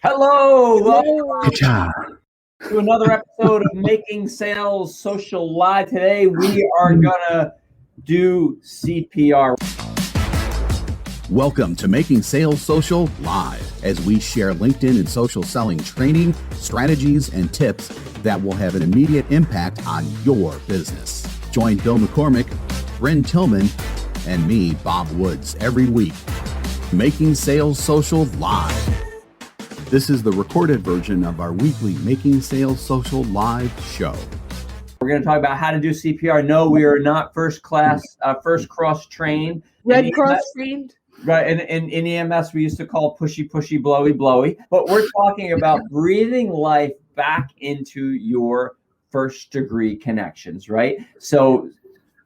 Hello, Good job. welcome to another episode of Making Sales Social Live. Today we are gonna do CPR. Welcome to Making Sales Social Live, as we share LinkedIn and social selling training, strategies, and tips that will have an immediate impact on your business. Join Bill McCormick, Bryn Tillman, and me, Bob Woods, every week. Making Sales Social Live. This is the recorded version of our weekly Making Sales Social Live show. We're gonna talk about how to do CPR. No, we are not first cross trained. Red Cross trained. Right, and in EMS we used to call pushy, blowy. But we're talking about breathing life back into your first degree connections, right? So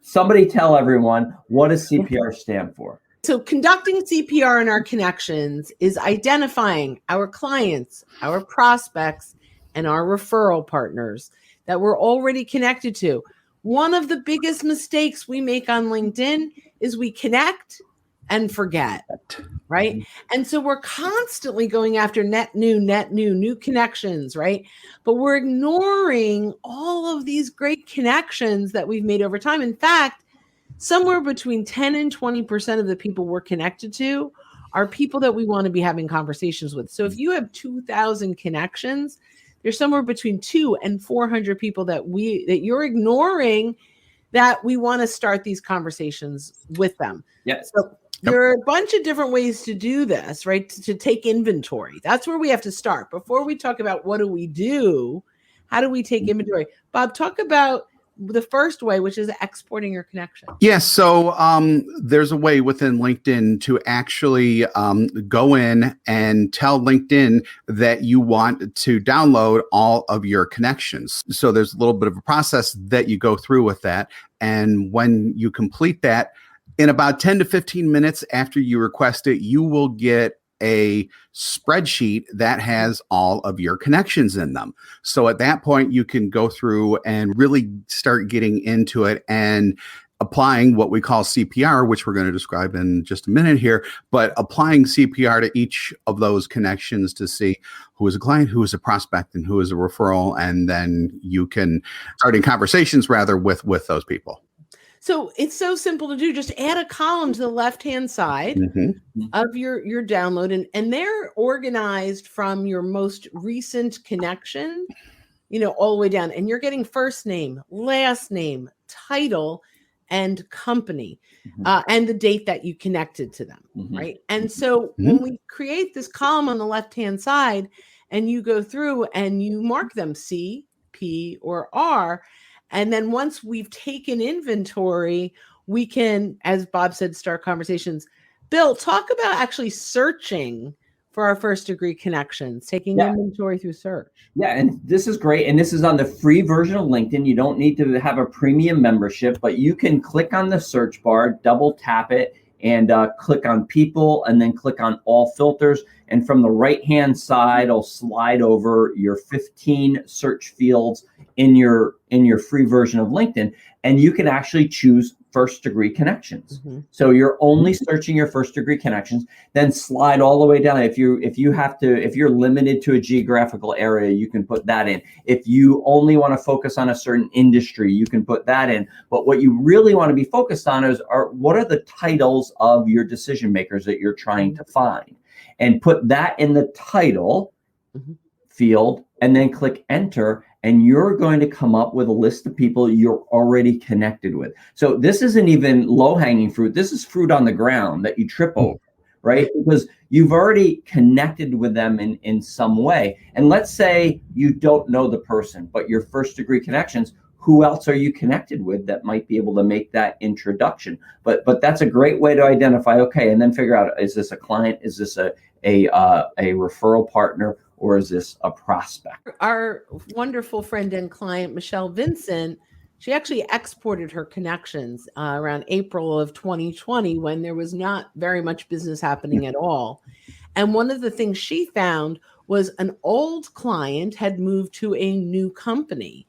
somebody tell everyone, what does CPR stand for? So conducting CPR in our connections is identifying our clients, our prospects, and our referral partners that we're already connected to. One of the biggest mistakes we make on LinkedIn is we connect and forget, right? And so we're constantly going after net new connections, right? But we're ignoring all of these great connections that we've made over time. In fact, somewhere between 10 and 20% of the people we're connected to are people that we want to be having conversations with. So if you have 2,000 connections, there's somewhere between 200 and 400 people that you're ignoring that we want to start these conversations with them. Yes. So there are a bunch of different ways to do this, right? To take inventory. That's where we have to start. Before we talk about what do we do, how do we take inventory? Bob, talk about the first way, which is exporting your connection. Yes. So there's a way within LinkedIn to actually go in and tell LinkedIn that you want to download all of your connections. So there's a little bit of a process that you go through with that. And when you complete that, in about 10 to 15 minutes after you request it, you will get a spreadsheet that has all of your connections in them. So at that point, you can go through and really start getting into it and applying what we call CPR, which we're going to describe in just a minute here, but applying CPR to each of those connections to see who is a client, who is a prospect, and who is a referral. And then you can start in conversations rather with those people. So it's so simple to do. Just add a column to the left-hand side of your download, and they're organized from your most recent connection, all the way down. And you're getting first name, last name, title, and company, and the date that you connected to them, right? And so when we create this column on the left-hand side, and you go through and you mark them C, P, or R, and then once we've taken inventory, we can, as Bob said, start conversations. Bill, talk about actually searching for our first degree connections, taking inventory through search. Yeah, and this is great. And this is on the free version of LinkedIn. You don't need to have a premium membership, but you can click on the search bar, double tap it, and click on people, and then click on all filters. And from the right-hand side, it'll slide over your 15 search fields in your free version of LinkedIn, and you can actually choose first degree connections. So you're only searching your first degree connections, then slide all the way down. If you're limited to a geographical area, you can put that in. If you only want to focus on a certain industry, you can put that in. But what you really want to be focused on are what are the titles of your decision makers that you're trying to find, and put that in the title field, and then click enter. And you're going to come up with a list of people you're already connected with. So this isn't even low-hanging fruit. This is fruit on the ground that you trip over, right? Because you've already connected with them in some way. And let's say you don't know the person, but your first degree connections, who else are you connected with that might be able to make that introduction? But that's a great way to identify, okay, and then figure out, is this a client? Is this a referral partner? Or is this a prospect? Our wonderful friend and client, Michelle Vincent, she actually exported her connections around April of 2020, when there was not very much business happening at all. And one of the things she found was an old client had moved to a new company,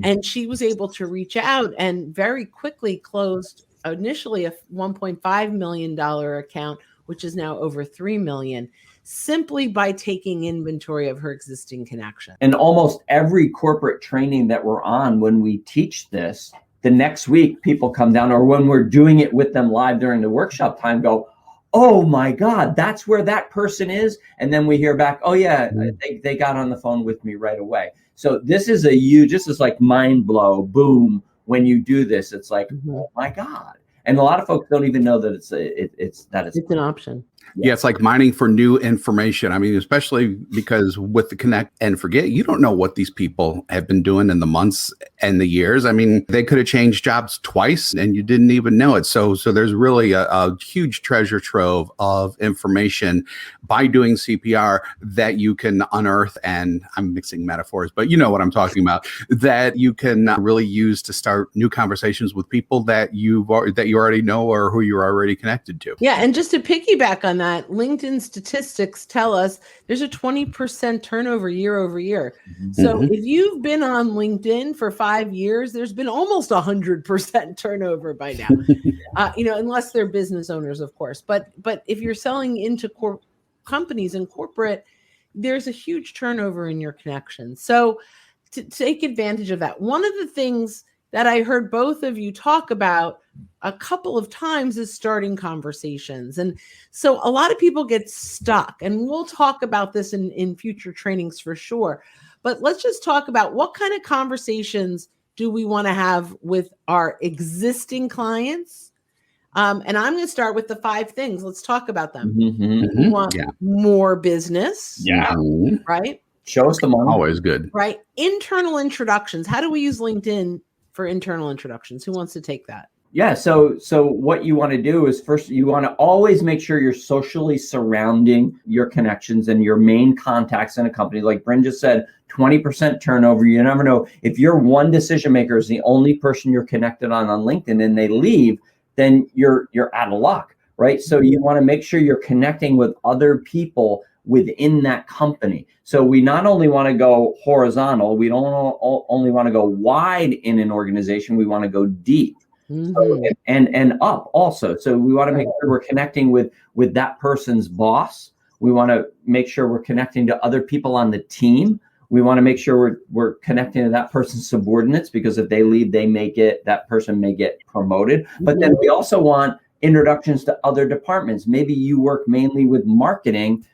and she was able to reach out and very quickly closed initially a $1.5 million account, which is now over $3 million. simply by taking inventory of her existing connection. And almost every corporate training that we're on, when we teach this, the next week people come down, or when we're doing it with them live during the workshop time, go, oh my God, that's where that person is. And then we hear back, oh yeah, they got on the phone with me right away. So this is this is like mind blow, boom. When you do this, it's like, oh my God. And a lot of folks don't even know that it's an option. Yeah, it's like mining for new information. I mean, especially because with the connect and forget, you don't know what these people have been doing in the months and the years. I mean, they could have changed jobs twice and you didn't even know it. So there's really a huge treasure trove of information by doing CPR that you can unearth. And I'm mixing metaphors, but you know what I'm talking about, that you can really use to start new conversations with people that you already know or who you're already connected to. Yeah. And just to piggyback on that, LinkedIn statistics tell us there's a 20% turnover year over year. So if you've been on LinkedIn for 5 years, there's been almost 100% turnover by now. Unless they're business owners, of course. But if you're selling into companies and corporate, there's a huge turnover in your connections. So to take advantage of that, one of the things that I heard both of you talk about a couple of times is starting conversations. And so a lot of people get stuck, and we'll talk about this in future trainings for sure. But let's just talk about what kind of conversations do we want to have with our existing clients. And I'm going to start with the 5 things. Let's talk about them. We want more business. Yeah. Right? Show us the money. Always good. Right? Internal introductions. How do we use LinkedIn for internal introductions? Who wants to take that? Yeah. So what you want to do is, first, you want to always make sure you're socially surrounding your connections and your main contacts in a company. Like Bryn just said, 20% turnover. You never know. If your one decision maker is the only person you're connected on LinkedIn and they leave, then you're out of luck, right? So you want to make sure you're connecting with other people within that company. So we not only want to go horizontal, we don't only want to go wide in an organization, we want to go deep. So, and up also. So we want to make sure we're connecting with that person's boss. We want to make sure we're connecting to other people on the team. We want to make sure we're connecting to that person's subordinates, because if they leave, that person may get promoted. But then we also want introductions to other departments. Maybe you work mainly with marketing.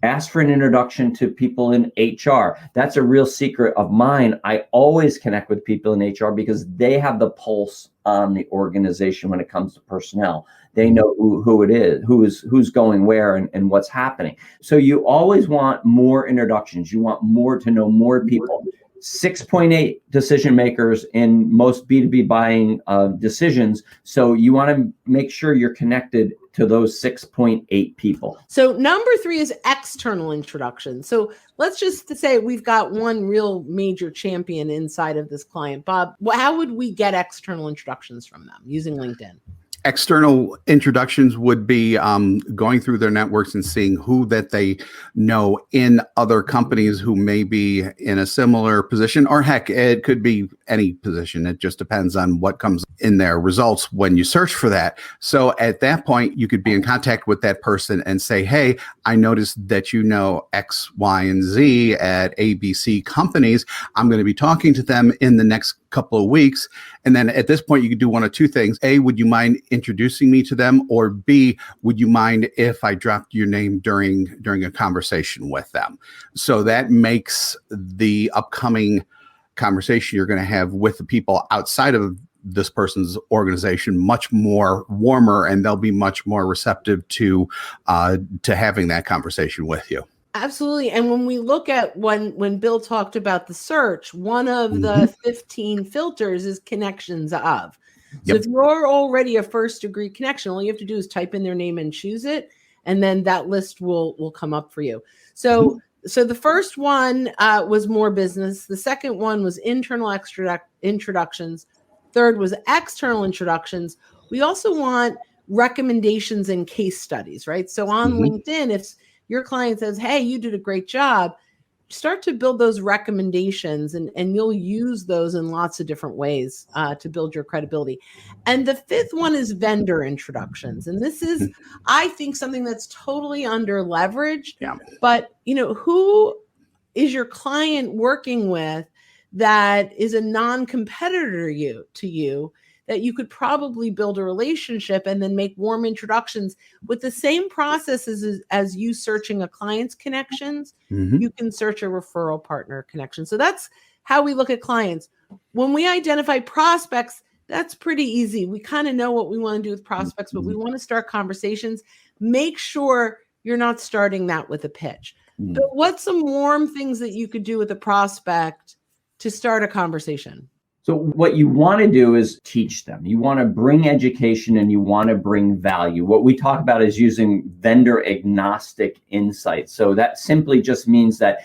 Ask for an introduction to people in HR. That's a real secret of mine. I always connect with people in HR because they have the pulse on the organization when it comes to personnel. They know who it is, who's going where and what's happening. So you always want more introductions. You want more to know more people. 6.8 decision makers in most B2B buying decisions. So you want to make sure you're connected to those 6.8 people. So number 3 is external introduction. So let's just say we've got one real major champion inside of this client. Bob, how would we get external introductions from them using LinkedIn? External introductions would be going through their networks and seeing who that they know in other companies who may be in a similar position, or heck, it could be any position. It just depends on what comes in their results when you search for that. So at that point, you could be in contact with that person and say, hey, I noticed that you know X, Y, and Z at ABC companies. I'm going to be talking to them in the next couple of weeks. And then at this point, you could do one of 2 things. A, would you mind introducing me to them? Or B, would you mind if I dropped your name during a conversation with them? So that makes the upcoming conversation you're going to have with the people outside of this person's organization much more warmer, and they'll be much more receptive to having that conversation with you. Absolutely. And when we look at when Bill talked about the search, one of the 15 filters is connections of. So if you're already a first degree connection, all you have to do is type in their name and choose it, and then that list will come up for you. So the first one was more business. The second one was internal introductions. Third was external introductions. We also want recommendations and case studies, right? So on LinkedIn, if your client says, hey, you did a great job, start to build those recommendations, and you'll use those in lots of different ways to build your credibility. And the fifth one is vendor introductions. And this is, I think, something that's totally under leveraged. Yeah. But, who is your client working with that is a non-competitor to you that you could probably build a relationship and then make warm introductions with the same processes as you searching a client's connections. Mhm. You can search a referral partner connection. So that's how we look at clients. When we identify prospects, that's pretty easy. We kind of know what we want to do with prospects, but we want to start conversations. Make sure you're not starting that with a pitch. Mm. But what's some warm things that you could do with a prospect to start a conversation? So what you want to do is teach them. You want to bring education and you want to bring value. What we talk about is using vendor agnostic insights. So that simply just means that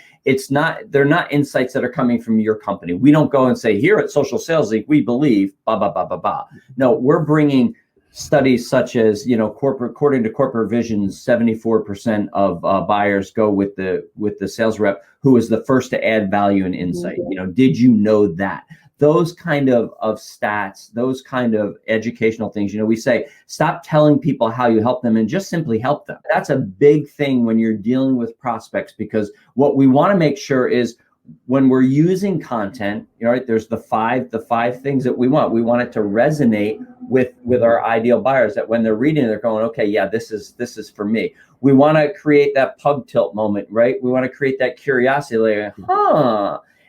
they're not insights that are coming from your company. We don't go and say, here at Social Sales League, we believe, blah, blah, blah, blah, blah. No, we're bringing studies such as, according to Corporate Vision, 74% of buyers go with the sales rep who is the first to add value and insight. Did you know that? Those kind of stats, those kind of educational things, we say, stop telling people how you help them and just simply help them. That's a big thing when you're dealing with prospects, because what we want to make sure is when we're using content, there's the five things that we want. We want it to resonate with our ideal buyers, that when they're reading it, they're going, okay, yeah, this is for me. We want to create that pug tilt moment, right? We want to create that curiosity, like,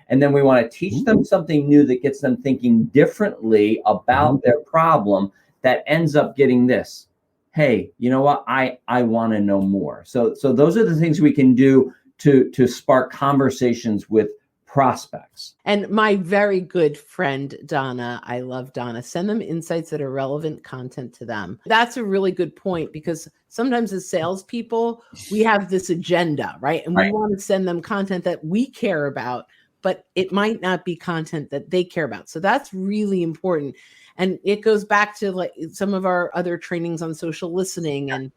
and then we want to teach them something new that gets them thinking differently about their problem, that ends up getting this. Hey, you know what? I want to know more. So those are the things we can do to spark conversations with prospects. And my very good friend, Donna, I love Donna, send them insights that are relevant content to them. That's a really good point, because sometimes as salespeople, we have this agenda, right? And we want to send them content that we care about, but it might not be content that they care about. So that's really important. And it goes back to like some of our other trainings on social listening and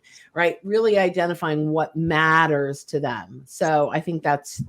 really identifying what matters to them. So I think that's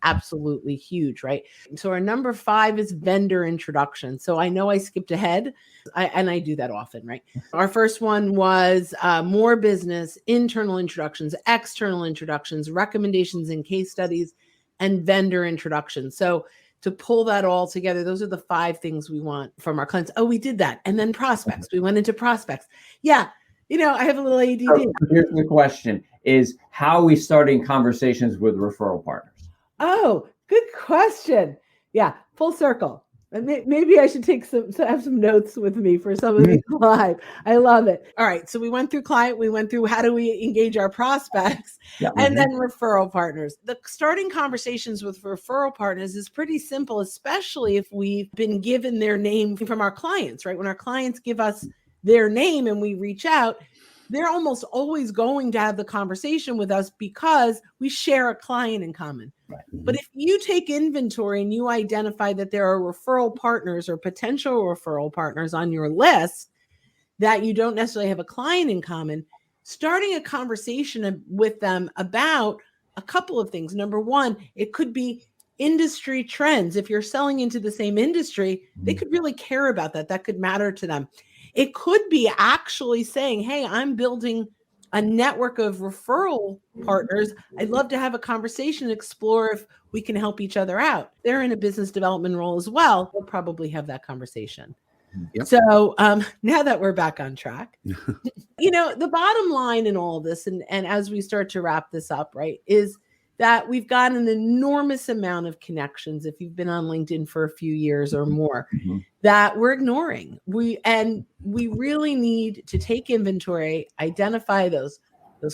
absolutely huge, right? So our number 5 is vendor introduction. So I know I skipped ahead, and I do that often, right? Our first one was more business, internal introductions, external introductions, recommendations and case studies, and vendor introduction. So to pull that all together, those are the 5 things we want from our clients. Oh, we did that. And then prospects. We went into prospects. Yeah. I have a little ADD. So here's the question is, how are we starting conversations with referral partners? Oh, good question. Yeah. Full circle. Maybe I should have some notes with me for some of these live. I love it. All right. So we went through client, we went through how do we engage our prospects, and then referral partners. The starting conversations with referral partners is pretty simple, especially if we've been given their name from our clients, right? When our clients give us their name and we reach out, they're almost always going to have the conversation with us because we share a client in common. Right. But if you take inventory and you identify that there are referral partners or potential referral partners on your list that you don't necessarily have a client in common, starting a conversation with them about a couple of things. Number one, it could be industry trends. If you're selling into the same industry, they could really care about that. That could matter to them. It could be actually saying, hey, I'm building a network of referral partners. I'd love to have a conversation, explore if we can help each other out. They're in a business development role as well. We'll probably have that conversation. Yep. So now that we're back on track, the bottom line in all of this, and as we start to wrap this up, right, is that we've got an enormous amount of connections, if you've been on LinkedIn for a few years or more, that we're ignoring. We really need to take inventory, identify those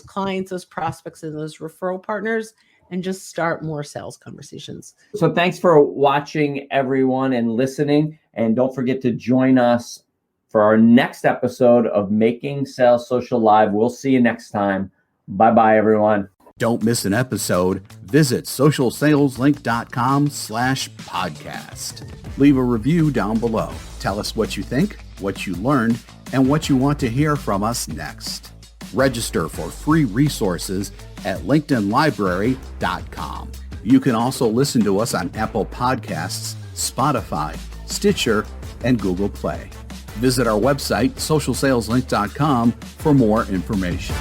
clients, those prospects, and those referral partners, and just start more sales conversations. So thanks for watching, everyone, and listening. And don't forget to join us for our next episode of Making Sales Social Live. We'll see you next time. Bye-bye, everyone. Don't miss an episode. Visit socialsaleslink.com/podcast. Leave a review down below. Tell us what you think, what you learned, and what you want to hear from us next. Register for free resources at linkedinlibrary.com. You can also listen to us on Apple Podcasts, Spotify, Stitcher, and Google Play. Visit our website, socialsaleslink.com, for more information.